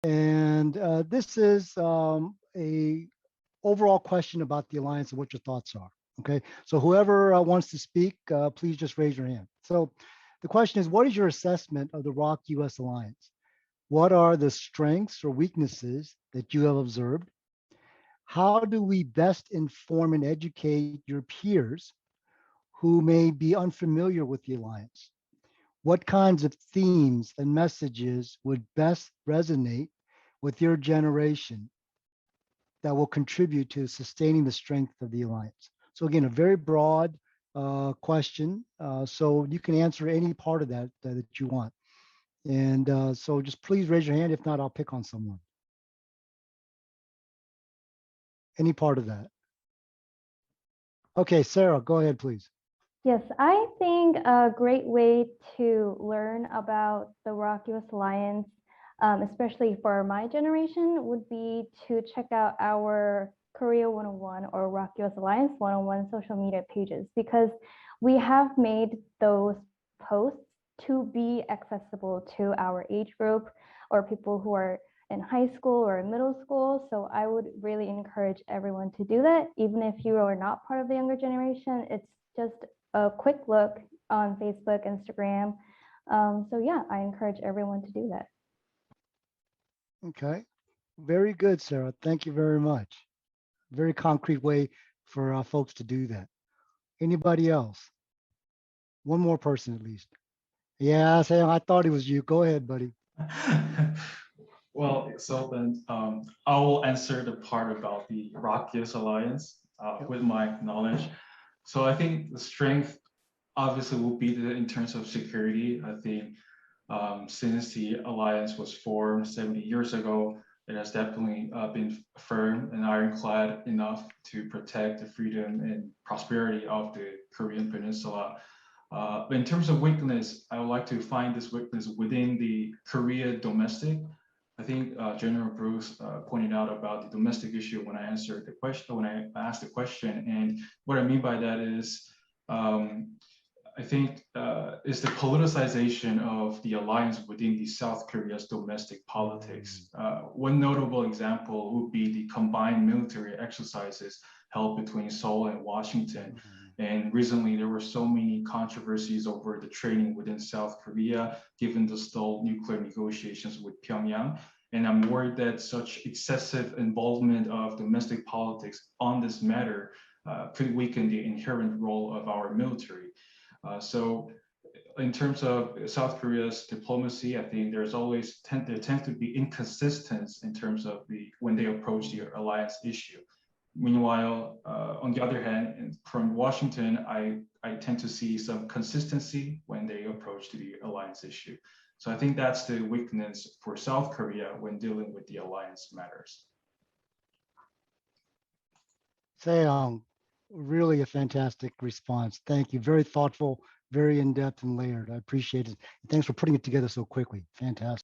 And this is a overall question about the alliance and what your thoughts are. Okay, so whoever wants to speak, please just raise your hand. So the question is, what is your assessment of the ROK-U.S. alliance? What are the strengths or weaknesses that you have observed? How do we best inform and educate your peers who may be unfamiliar with the alliance? What kinds of themes and messages would best resonate with your generation that will contribute to sustaining the strength of the alliance? So again, a very broad question. So you can answer any part of that that you want. And so just please raise your hand. If not, I'll pick on someone. Any part of that. Okay, Sarah, go ahead, please. Yes, I think a great way to learn about the ROK-U.S. Alliance, especially for my generation, would be to check out our Korea 101 or ROK-U.S. Alliance 101 social media pages, because we have made those posts to be accessible to our age group or people who are in high school or middle school. So I would really encourage everyone to do that. Even if you are not part of the younger generation, it's just a quick look on Facebook, Instagram. So yeah, I encourage everyone to do that. Okay, very good, Sarah. Thank you very much. Very concrete way for folks to do that. Anybody else? One more person at least. Yeah, Sam, I thought it was you. Go ahead, buddy. Well, so then I will answer the part about the ROK-U.S. Alliance with my knowledge. So I think the strength obviously will be in terms of security. I think since the alliance was formed 70 years ago, it has definitely been firm and ironclad enough to protect the freedom and prosperity of the Korean Peninsula. But in terms of weakness, I would like to find this weakness within the Korea domestic. I think General Brooks pointed out about the domestic issue when I answered the question, when I asked the question. And what I mean by that is, I think is the politicization of the alliance within the South Korea's domestic politics. One notable example would be the combined military exercises held between Seoul and Washington. And recently, there were so many controversies over the training within South Korea, given the stalled nuclear negotiations with Pyongyang. And I'm worried that such excessive involvement of domestic politics on this matter could weaken the inherent role of our military. So in terms of South Korea's diplomacy, I think there tends to be inconsistency in terms of when they approach the alliance issue. Meanwhile, on the other hand, from Washington, I tend to see some consistency when they approach the alliance issue. So I think that's the weakness for South Korea when dealing with the alliance matters. Seong, really a fantastic response. Thank you. Very thoughtful, very in-depth and layered. I appreciate it. Thanks for putting it together so quickly. Fantastic.